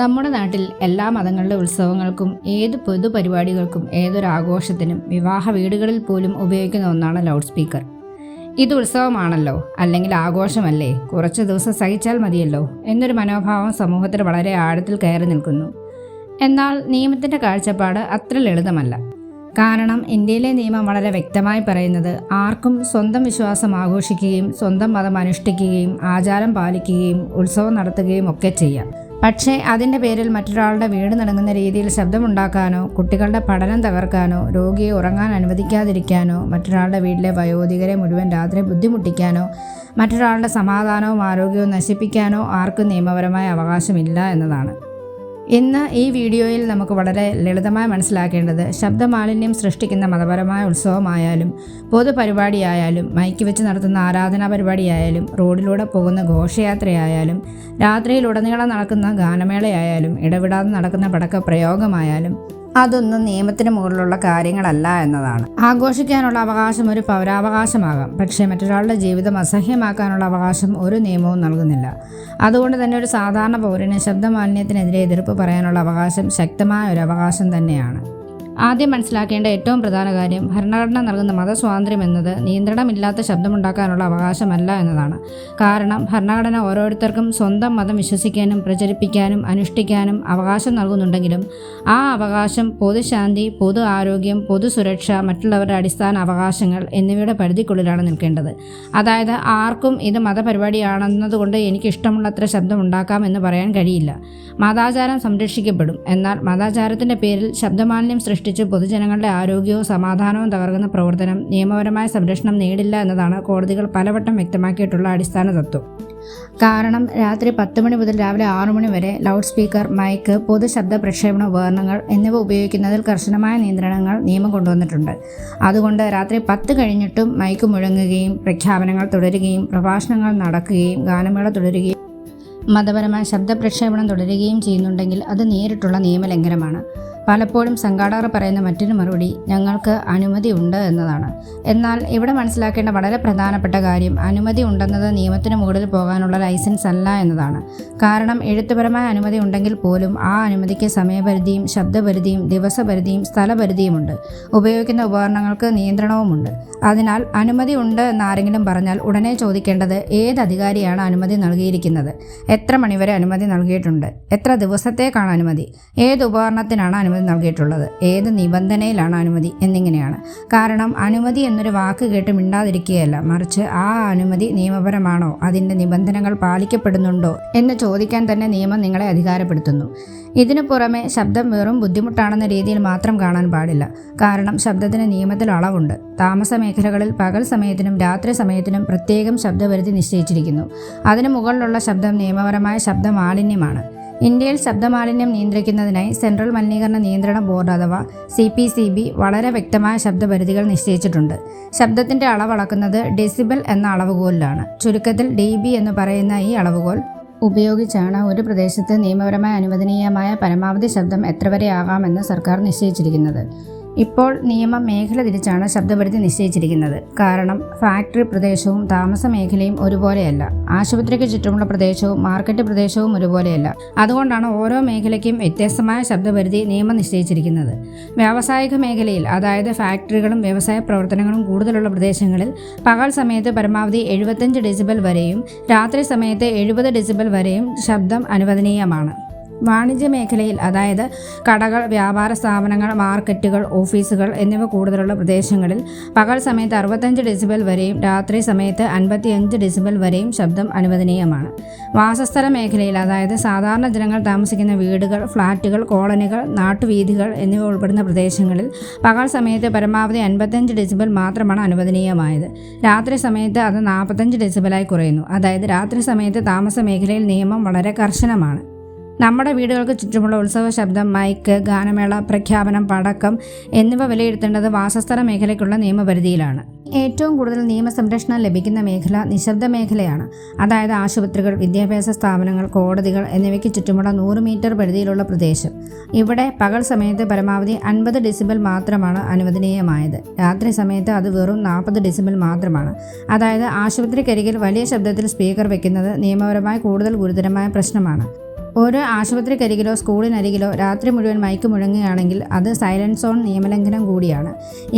നമ്മുടെ നാട്ടിൽ എല്ലാ മതങ്ങളുടെ ഉത്സവങ്ങൾക്കും ഏത് പൊതുപരിപാടികൾക്കും ഏതൊരു ആഘോഷത്തിനും വിവാഹ വീടുകളിൽ പോലും ഉപയോഗിക്കുന്ന ഒന്നാണ് ലൗഡ് സ്പീക്കർ. ഇത് ഉത്സവമാണല്ലോ, അല്ലെങ്കിൽ ആഘോഷമല്ലേ, കുറച്ച് ദിവസം സഹിച്ചാൽ മതിയല്ലോ എന്നൊരു മനോഭാവം സമൂഹത്തിൽ വളരെ ആഴത്തിൽ കയറി നിൽക്കുന്നു. എന്നാൽ നിയമത്തിൻ്റെ കാഴ്ചപ്പാട് അത്ര ലളിതമല്ല. കാരണം ഇന്ത്യയിലെ നിയമം വളരെ വ്യക്തമായി പറയുന്നത് ആർക്കും സ്വന്തം വിശ്വാസം ആഘോഷിക്കുകയും സ്വന്തം മതം അനുഷ്ഠിക്കുകയും ആചാരം പാലിക്കുകയും ഉത്സവം നടത്തുകയും ഒക്കെ ചെയ്യാം. പക്ഷേ അതിൻ്റെ പേരിൽ മറ്റൊരാളുടെ വീട് നടുങ്ങുന്ന രീതിയിൽ ശബ്ദമുണ്ടാക്കാനോ, കുട്ടികളുടെ പഠനം തകർക്കാനോ, രോഗിയെ ഉറങ്ങാൻ അനുവദിക്കാതിരിക്കാനോ, മറ്റൊരാളുടെ വീട്ടിലെ വയോധികരെ മുഴുവൻ രാത്രി ബുദ്ധിമുട്ടിക്കാനോ, മറ്റൊരാളുടെ സമാധാനവും ആരോഗ്യവും നശിപ്പിക്കാനോ ആർക്കും നിയമപരമായ അവകാശമില്ല എന്നതാണ്. ഇന്ന് ഈ വീഡിയോയിൽ നമുക്ക് വളരെ ലളിതമായി മനസ്സിലാക്കേണ്ടത് ശബ്ദമാലിന്യം സൃഷ്ടിക്കുന്ന മതപരമായ ഉത്സവമായാലും പൊതുപരിപാടിയായാലും മൈക്ക് വെച്ച് നടത്തുന്ന ആരാധനാ പരിപാടിയായാലും റോഡിലൂടെ പോകുന്ന ഘോഷയാത്രയായാലും രാത്രിയിലുടനീളം നടക്കുന്ന ഗാനമേളയായാലും ഇടവിടാതെ നടക്കുന്ന പടക്ക പ്രയോഗമായാലും അതൊന്നും നിയമത്തിന് മുകളിലുള്ള കാര്യങ്ങളല്ല എന്നതാണ്. ആഘോഷിക്കാനുള്ള അവകാശം ഒരു പൗരാവകാശമാകാം, പക്ഷേ മറ്റൊരാളുടെ ജീവിതം അസഹ്യമാക്കാനുള്ള അവകാശം ഒരു നിയമവും നൽകുന്നില്ല. അതുകൊണ്ട് തന്നെ ഒരു സാധാരണ പൗരന് ശബ്ദമാലിന്യത്തിനെതിരെ എതിർപ്പ് പറയാനുള്ള അവകാശം ശക്തമായ ഒരു അവകാശം തന്നെയാണ്. ആദ്യം മനസ്സിലാക്കേണ്ട ഏറ്റവും പ്രധാന കാര്യം ഭരണഘടന നൽകുന്ന മതസ്വാതന്ത്ര്യം എന്നത് നിയന്ത്രണമില്ലാത്ത ശബ്ദമുണ്ടാക്കാനുള്ള അവകാശമല്ല എന്നതാണ്. കാരണം ഭരണഘടന ഓരോരുത്തർക്കും സ്വന്തം മതം വിശ്വസിക്കാനും പ്രചരിപ്പിക്കാനും അനുഷ്ഠിക്കാനും അവകാശം നൽകുന്നുണ്ടെങ്കിലും ആ അവകാശം പൊതുശാന്തി, പൊതു ആരോഗ്യം, പൊതുസുരക്ഷ, മറ്റുള്ളവരുടെ അടിസ്ഥാന അവകാശങ്ങൾ എന്നിവയുടെ പരിധിക്കുള്ളിലാണ് നിൽക്കേണ്ടത്. അതായത് ആർക്കും ഇത് മതപരിപാടിയാണെന്നതുകൊണ്ട് എനിക്കിഷ്ടമുള്ളത്ര ശബ്ദം ഉണ്ടാക്കാം എന്ന് പറയാൻ കഴിയില്ല. മതാചാരം സംരക്ഷിക്കപ്പെടും, എന്നാൽ മതാചാരത്തിൻ്റെ പേരിൽ ശബ്ദമാലിന്യം സൃഷ്ടിച്ച് പൊതുജനങ്ങളുടെ ആരോഗ്യവും സമാധാനവും തകർക്കുന്ന പ്രവർത്തനം നിയമപരമായ സംരക്ഷണം നേടില്ല എന്നതാണ് കോടതികൾ പലവട്ടം വ്യക്തമാക്കിയിട്ടുള്ള അടിസ്ഥാന തത്വം. കാരണം രാത്രി 10 മണി മുതൽ രാവിലെ 6 മണി വരെ ലൗഡ് സ്പീക്കർ, മൈക്ക്, പൊതു ശബ്ദ പ്രക്ഷേപണ ഉപകരണങ്ങൾ എന്നിവ ഉപയോഗിക്കുന്നതിൽ കർശനമായ നിയന്ത്രണങ്ങൾ നിയമം കൊണ്ടുവന്നിട്ടുണ്ട്. അതുകൊണ്ട് രാത്രി 10 കഴിഞ്ഞിട്ടും മൈക്ക് മുഴങ്ങുകയും പ്രഖ്യാപനങ്ങൾ തുടരുകയും പ്രഭാഷണങ്ങൾ നടക്കുകയും ഗാനമേള തുടരുകയും മതപരമായ ശബ്ദ പ്രക്ഷേപണം തുടരുകയും ചെയ്യുന്നുണ്ടെങ്കിൽ അത് നേരിട്ടുള്ള നിയമലംഘനമാണ്. പലപ്പോഴും സംഘാടകർ പറയുന്ന മറ്റൊരു മറുപടി ഞങ്ങൾക്ക് അനുമതി ഉണ്ട് എന്നതാണ്. എന്നാൽ ഇവിടെ മനസ്സിലാക്കേണ്ട വളരെ പ്രധാനപ്പെട്ട കാര്യം അനുമതി ഉണ്ടെന്നത് നിയമത്തിന് മുകളിൽ പോകാനുള്ള ലൈസൻസ് അല്ല എന്നതാണ്. കാരണം എഴുത്തുപരമായ അനുമതി ഉണ്ടെങ്കിൽ പോലും ആ അനുമതിക്ക് സമയപരിധിയും ശബ്ദപരിധിയും ദിവസപരിധിയും സ്ഥലപരിധിയുമുണ്ട്. ഉപയോഗിക്കുന്ന ഉപകരണങ്ങൾക്ക് നിയന്ത്രണവുമുണ്ട്. അതിനാൽ അനുമതി ഉണ്ട് എന്നാരെങ്കിലും പറഞ്ഞാൽ ഉടനെ ചോദിക്കേണ്ടത് ഏത് അധികാരിയാണ് അനുമതി നൽകിയിരിക്കുന്നത്, എത്ര മണിവരെ അനുമതി നൽകിയിട്ടുണ്ട്, എത്ര ദിവസത്തേക്കാണ് അനുമതി, ഏത് ഉപകരണത്തിനാണ് അനുമതി നൽകിയിട്ടുള്ളത്, ഏത് നിബന്ധനയിലാണ് അനുമതി എന്നിങ്ങനെയാണ്. കാരണം അനുമതി എന്നൊരു വാക്ക് കേട്ട് മിണ്ടാതിരിക്കുകയല്ല, മറിച്ച് ആ അനുമതി നിയമപരമാണോ, അതിൻ്റെ നിബന്ധനകൾ പാലിക്കപ്പെടുന്നുണ്ടോ എന്ന് ചോദിക്കാൻ തന്നെ നിയമം നിങ്ങളെ അധികാരപ്പെടുത്തുന്നു. ഇതിനു പുറമെ ശബ്ദം വെറും ബുദ്ധിമുട്ടാണെന്ന രീതിയിൽ മാത്രം കാണാൻ പാടില്ല. കാരണം ശബ്ദത്തിന് നിയമത്തിൽ അളവുണ്ട്. താമസ മേഖലകളിൽ പകൽ സമയത്തിനും രാത്രി സമയത്തിനും പ്രത്യേകം ശബ്ദപരിധി നിശ്ചയിച്ചിരിക്കുന്നു. അതിനു മുകളിലുള്ള ശബ്ദം നിയമപരമായ ശബ്ദമാലിന്യമാണ്. ഇന്ത്യയിൽ ശബ്ദമാലിന്യം നിയന്ത്രിക്കുന്നതിനായി സെൻട്രൽ മലിനീകരണ നിയന്ത്രണ ബോർഡ് അഥവാ CPCB വളരെ വ്യക്തമായ ശബ്ദപരിധികൾ നിശ്ചയിച്ചിട്ടുണ്ട്. ശബ്ദത്തിൻ്റെ അളവളക്കുന്നത് ഡെസിബൽ എന്ന അളവുകോലിലാണ്. ചുരുക്കത്തിൽ dB എന്ന് പറയുന്ന ഈ അളവുകോൽ ഉപയോഗിച്ചാണ് ഒരു പ്രദേശത്ത് നിയമപരമായി അനുവദനീയമായ പരമാവധി ശബ്ദം എത്ര വരെ ആകാമെന്ന് സർക്കാർ നിശ്ചയിച്ചിരിക്കുന്നത്. ഇപ്പോൾ നിയമം മേഖല തിരിച്ചാണ് ശബ്ദപരിധി നിശ്ചയിച്ചിരിക്കുന്നത്. കാരണം ഫാക്ടറി പ്രദേശവും താമസ മേഖലയും ഒരുപോലെയല്ല, ആശുപത്രിക്ക് ചുറ്റുമുള്ള പ്രദേശവും മാർക്കറ്റ് പ്രദേശവും ഒരുപോലെയല്ല. അതുകൊണ്ടാണ് ഓരോ മേഖലയ്ക്കും വ്യത്യസ്തമായ ശബ്ദപരിധി നിയമം നിശ്ചയിച്ചിരിക്കുന്നത്. വ്യാവസായിക മേഖലയിൽ, അതായത് ഫാക്ടറികളും വ്യവസായ പ്രവർത്തനങ്ങളും കൂടുതലുള്ള പ്രദേശങ്ങളിൽ പകൽ സമയത്ത് പരമാവധി 75 ഡെസിബൽ വരെയും രാത്രി സമയത്ത് 70 ഡെസിബൽ വരെയും ശബ്ദം അനുവദനീയമാണ്. വാണിജ്യ മേഖലയിൽ, അതായത് കടകൾ, വ്യാപാര സ്ഥാപനങ്ങൾ, മാർക്കറ്റുകൾ, ഓഫീസുകൾ എന്നിവ കൂടുതലുള്ള പ്രദേശങ്ങളിൽ പകൽ സമയത്ത് 65 ഡെസിബൽ വരെയും രാത്രി സമയത്ത് 55 ഡെസിബൽ വരെയും ശബ്ദം അനുവദനീയമാണ്. വാസസ്ഥല മേഖലയിൽ, അതായത് സാധാരണ ജനങ്ങൾ താമസിക്കുന്ന വീടുകൾ, ഫ്ലാറ്റുകൾ, കോളനികൾ, നാട്ടുവീഥികൾ എന്നിവ ഉൾപ്പെടുന്ന പ്രദേശങ്ങളിൽ പകൽ സമയത്ത് പരമാവധി 55 ഡെസിബൽ മാത്രമാണ് അനുവദനീയമായത്. രാത്രി സമയത്ത് അത് 45 ഡെസിബലായി കുറയുന്നു. അതായത് രാത്രി സമയത്ത് താമസ മേഖലയിൽ നിയമം വളരെ കർശനമാണ്. നമ്മുടെ വീടുകൾക്ക് ചുറ്റുമുള്ള ഉത്സവ ശബ്ദം, മൈക്ക്, ഗാനമേള, പ്രഖ്യാപനം, പടക്കം എന്നിവ വിലയിരുത്തേണ്ടത് വാസസ്ഥല മേഖലയ്ക്കുള്ള നിയമപരിധിയിലാണ്. ഏറ്റവും കൂടുതൽ നിയമസംരക്ഷണം ലഭിക്കുന്ന മേഖല നിശബ്ദ മേഖലയാണ്. അതായത് ആശുപത്രികൾ, വിദ്യാഭ്യാസ സ്ഥാപനങ്ങൾ, കോടതികൾ എന്നിവയ്ക്ക് ചുറ്റുമുള്ള 100 മീറ്റർ പരിധിയിലുള്ള പ്രദേശം. ഇവിടെ പകൽ സമയത്ത് പരമാവധി 50 ഡെസിബൽ മാത്രമാണ് അനുവദനീയമായത്. രാത്രി സമയത്ത് അത് വെറും 40 ഡെസിബൽ മാത്രമാണ്. അതായത് ആശുപത്രിക്കരികിൽ വലിയ ശബ്ദത്തിൽ സ്പീക്കർ വയ്ക്കുന്നത് നിയമപരമായി കൂടുതൽ ഗുരുതരമായ പ്രശ്നമാണ്. ഒരു ആശുപത്രിക്കരികിലോ സ്കൂളിനരികിലോ രാത്രി മുഴുവൻ മൈക്ക് മുഴങ്ങുകയാണെങ്കിൽ അത് സൈലൻസ് സോൺ നിയമലംഘനം കൂടിയാണ്.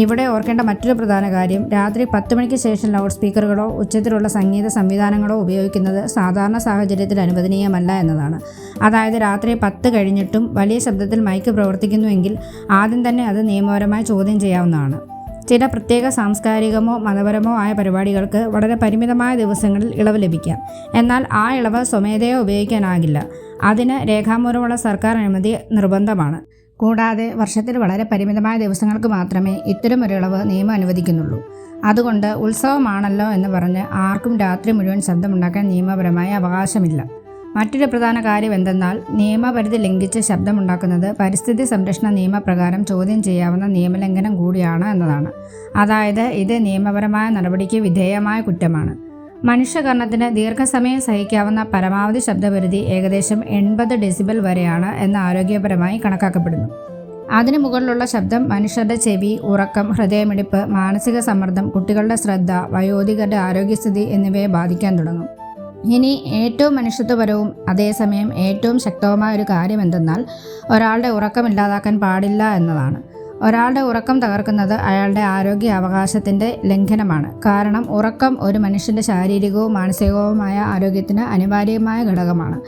ഇവിടെ ഓർക്കേണ്ട മറ്റൊരു പ്രധാന കാര്യം, രാത്രി 10 മണിക്ക് ശേഷം ലൗഡ് സ്പീക്കറുകളോ ഉച്ചത്തിലുള്ള സംഗീത സംവിധാനങ്ങളോ ഉപയോഗിക്കുന്നത് സാധാരണ സാഹചര്യത്തിൽ അനുവദനീയമല്ല എന്നതാണ്. അതായത് രാത്രി 10 കഴിഞ്ഞിട്ടും വലിയ ശബ്ദത്തിൽ മൈക്ക് പ്രവർത്തിക്കുന്നുവെങ്കിൽ ആദ്യം തന്നെ അത് നിയമപരമായി ചോദ്യം ചെയ്യാവുന്നതാണ്. ചില പ്രത്യേക സാംസ്കാരികമോ മതപരമോ ആയ പരിപാടികൾക്ക് വളരെ പരിമിതമായ ദിവസങ്ങളിൽ ഇളവ് ലഭിക്കാം. എന്നാൽ ആ ഇളവ് സ്വമേധയോ ഉപയോഗിക്കാനാകില്ല. അതിന് രേഖാമൂലമുള്ള സർക്കാർ അനുമതി നിർബന്ധമാണ്. കൂടാതെ വർഷത്തിൽ വളരെ പരിമിതമായ ദിവസങ്ങൾക്ക് മാത്രമേ ഇത്തരമൊരു ഇളവ് നിയമം അനുവദിക്കുന്നുള്ളൂ. അതുകൊണ്ട് ഉത്സവമാണല്ലോ എന്ന് പറഞ്ഞ് ആർക്കും രാത്രി മുഴുവൻ ശബ്ദമുണ്ടാക്കാൻ നിയമപരമായ അവകാശമില്ല. മറ്റൊരു പ്രധാന കാര്യം എന്തെന്നാൽ, നിയമപരിധി ലംഘിച്ച് ശബ്ദമുണ്ടാക്കുന്നത് പരിസ്ഥിതി സംരക്ഷണ നിയമപ്രകാരം ചോദ്യം ചെയ്യാവുന്ന നിയമലംഘനം കൂടിയാണ് എന്നതാണ്. അതായത് ഇത് നിയമപരമായ നടപടിക്ക് വിധേയമായ കുറ്റമാണ്. മനുഷ്യകർണത്തിന് ദീർഘസമയം സഹിക്കാവുന്ന പരമാവധി ശബ്ദപരിധി ഏകദേശം 80 ഡെസിബൽ വരെയാണ് എന്ന് ആരോഗ്യപരമായി കണക്കാക്കപ്പെടുന്നു. അതിനു മുകളിലുള്ള ശബ്ദം മനുഷ്യരുടെ ചെവി, ഉറക്കം, ഹൃദയമിടിപ്പ്, മാനസിക സമ്മർദ്ദം, കുട്ടികളുടെ ശ്രദ്ധ, വയോധികരുടെ ആരോഗ്യസ്ഥിതി എന്നിവയെ ബാധിക്കാൻ തുടങ്ങും. ഇനി ഏറ്റവും മനുഷ്യത്വപരവും അതേസമയം ഏറ്റവും ശക്തവുമായ ഒരു കാര്യം എന്തെന്നാൽ, ഒരാളുടെ ഉറക്കം ഇല്ലാതാക്കാൻ പാടില്ല എന്നതാണ്. ഒരാളുടെ ഉറക്കം തകർക്കുന്നത് അയാളുടെ ആരോഗ്യ അവകാശത്തിൻ്റെ ലംഘനമാണ്. കാരണം ഉറക്കം ഒരു മനുഷ്യൻ്റെ ശാരീരികവും മാനസികവുമായ ആരോഗ്യത്തിന് അനിവാര്യമായ ഘടകമാണ്.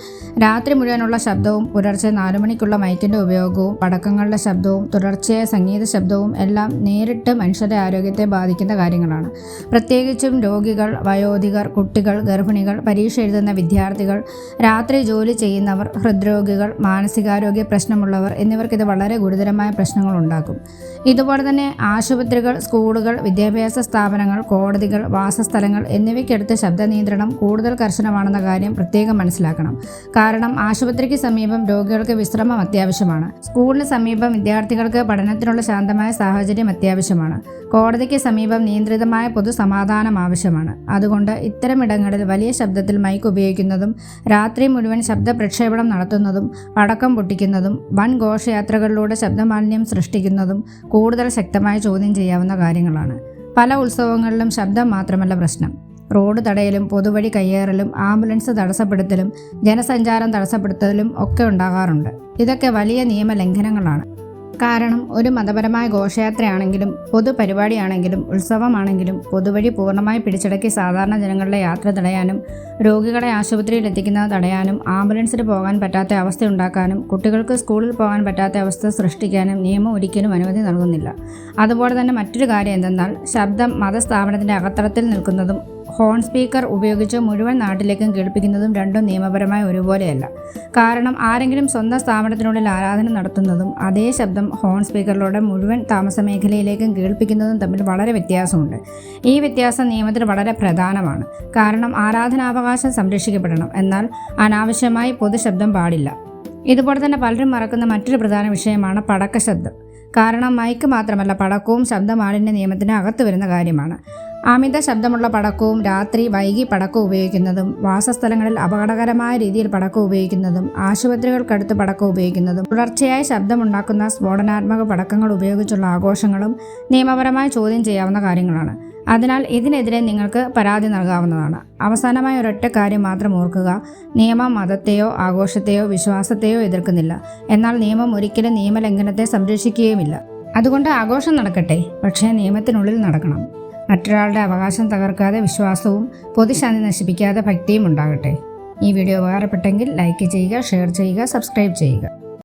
രാത്രി മുഴുവനുള്ള ശബ്ദവും പുലർച്ചെ 4 മണിക്കുള്ള മൈക്കിൻ്റെ ഉപയോഗവും പടക്കങ്ങളുടെ ശബ്ദവും തുടർച്ചയായ സംഗീത ശബ്ദവും എല്ലാം നേരിട്ട് മനുഷ്യരുടെ ആരോഗ്യത്തെ ബാധിക്കുന്ന കാര്യങ്ങളാണ്. പ്രത്യേകിച്ചും രോഗികൾ, വയോധികർ, കുട്ടികൾ, ഗർഭിണികൾ, പരീക്ഷ എഴുതുന്ന വിദ്യാർത്ഥികൾ, രാത്രി ജോലി ചെയ്യുന്നവർ, ഹൃദ്രോഗികൾ, മാനസികാരോഗ്യ പ്രശ്നമുള്ളവർ എന്നിവർക്കിത് വളരെ ഗുരുതരമായ പ്രശ്നങ്ങളുണ്ടാക്കും. ഇതുപോലെ തന്നെ ആശുപത്രികൾ, സ്കൂളുകൾ, വിദ്യാഭ്യാസ സ്ഥാപനങ്ങൾ, കോടതികൾ, വാസസ്ഥലങ്ങൾ എന്നിവയ്ക്കടുത്ത് ശബ്ദ നിയന്ത്രണം കൂടുതൽ കർശനമാണെന്ന കാര്യം പ്രത്യേകം മനസ്സിലാക്കണം. കാരണം ആശുപത്രിക്ക് സമീപം രോഗികൾക്ക് വിശ്രമം അത്യാവശ്യമാണ്. സ്കൂളിന് സമീപം വിദ്യാർത്ഥികൾക്ക് പഠനത്തിനുള്ള ശാന്തമായ സാഹചര്യം അത്യാവശ്യമാണ്. കോടതിക്ക് സമീപം നിയന്ത്രിതമായ പൊതുസമാധാനം ആവശ്യമാണ്. അതുകൊണ്ട് ഇത്തരമിടങ്ങളിൽ വലിയ ശബ്ദത്തിൽ മൈക്ക് ഉപയോഗിക്കുന്നതും രാത്രി മുഴുവൻ ശബ്ദ പ്രക്ഷേപണം നടത്തുന്നതും പടക്കം പൊട്ടിക്കുന്നതും വൻ ഘോഷയാത്രകളിലൂടെ ശബ്ദമാലിന്യം സൃഷ്ടിക്കുന്നതും കൂടുതൽ ശക്തമായി ചോദ്യം ചെയ്യാവുന്ന കാര്യങ്ങളാണ്. പല ഉത്സവങ്ങളിലും ശബ്ദം മാത്രമല്ല പ്രശ്നം. റോഡ് തടയലും പൊതുവഴി കയ്യേറലും ആംബുലൻസ് തടസ്സപ്പെടുത്തലും ജനസഞ്ചാരം തടസ്സപ്പെടുത്തലും ഒക്കെ ഉണ്ടാകാറുണ്ട്. ഇതൊക്കെ വലിയ നിയമലംഘനങ്ങളാണ്. കാരണം ഒരു മതപരമായ ഘോഷയാത്രയാണെങ്കിലും പൊതുപരിപാടിയാണെങ്കിലും ഉത്സവമാണെങ്കിലും പൊതുവഴി പൂർണ്ണമായി പിടിച്ചടക്കി സാധാരണ ജനങ്ങളുടെ യാത്ര തടയാനും രോഗികളെ ആശുപത്രിയിൽ എത്തിക്കുന്നത് തടയാനും ആംബുലൻസിന് പോകാൻ പറ്റാത്ത അവസ്ഥ ഉണ്ടാക്കാനും കുട്ടികൾക്ക് സ്കൂളിൽ പോകാൻ പറ്റാത്ത അവസ്ഥ സൃഷ്ടിക്കാനും നിയമം ഒരിക്കലും അനുമതി നൽകുന്നില്ല. അതുപോലെ തന്നെ മറ്റൊരു കാര്യം എന്തെന്നാൽ, ശബ്ദം മതസ്ഥാപനത്തിൻ്റെ അകത്തളത്തിൽ നിൽക്കുന്നതും ഹോൺ സ്പീക്കർ ഉപയോഗിച്ച് മുഴുവൻ നാട്ടിലേക്കും കേൾപ്പിക്കുന്നതും രണ്ടും നിയമപരമായി ഒരുപോലെയല്ല. കാരണം ആരെങ്കിലും സ്വന്തം സ്ഥാപനത്തിനുള്ളിൽ ആരാധന നടത്തുന്നതും അതേ ശബ്ദം ഹോൺ സ്പീക്കറിലൂടെ മുഴുവൻ താമസ മേഖലയിലേക്കും കേൾപ്പിക്കുന്നതും തമ്മിൽ വളരെ വ്യത്യാസമുണ്ട്. ഈ വ്യത്യാസം നിയമത്തിൽ വളരെ പ്രധാനമാണ്. കാരണം ആരാധനാവകാശം സംരക്ഷിക്കപ്പെടണം, എന്നാൽ അനാവശ്യമായി പൊതുശബ്ദം പാടില്ല. ഇതുപോലെ തന്നെ പലരും മറക്കുന്ന മറ്റൊരു പ്രധാന വിഷയമാണ് പടക്ക ശബ്ദം. കാരണം മൈക്ക് മാത്രമല്ല, പടക്കവും ശബ്ദമാലിന്യ നിയമത്തിന് അകത്ത് വരുന്ന കാര്യമാണ്. അമിത ശബ്ദമുള്ള പടക്കവും രാത്രി വൈകി പടക്കം ഉപയോഗിക്കുന്നതും വാസസ്ഥലങ്ങളിൽ അപകടകരമായ രീതിയിൽ പടക്കം ഉപയോഗിക്കുന്നതും ആശുപത്രികൾക്കടുത്ത് പടക്കം ഉപയോഗിക്കുന്നതും തുടർച്ചയായി ശബ്ദമുണ്ടാക്കുന്ന സ്ഫോടനാത്മക പടക്കങ്ങൾ ഉപയോഗിച്ചുള്ള ആഘോഷങ്ങളും നിയമപരമായി ചോദ്യം ചെയ്യാവുന്ന കാര്യങ്ങളാണ്. അതിനാൽ ഇതിനെതിരെ നിങ്ങൾക്ക് പരാതി നൽകാവുന്നതാണ്. അവസാനമായി ഒരൊറ്റ കാര്യം മാത്രം ഓർക്കുക, നിയമം മതത്തെയോ ആഘോഷത്തെയോ വിശ്വാസത്തെയോ എതിർക്കുന്നില്ല. എന്നാൽ നിയമം ഒരിക്കലും നിയമലംഘനത്തെ സംരക്ഷിക്കുകയുമില്ല. അതുകൊണ്ട് ആഘോഷം നടക്കട്ടെ, പക്ഷേ നിയമത്തിനുള്ളിൽ നടക്കണം. മറ്റൊരാളുടെ അവകാശം തകർക്കാതെ വിശ്വാസവും പൊതുശാന്തി നശിപ്പിക്കാതെ ഭക്തിയും ഉണ്ടാകട്ടെ. ഈ വീഡിയോ ഉപകാരപ്പെട്ടെങ്കിൽ ലൈക്ക് ചെയ്യുക, ഷെയർ ചെയ്യുക, സബ്സ്ക്രൈബ് ചെയ്യുക.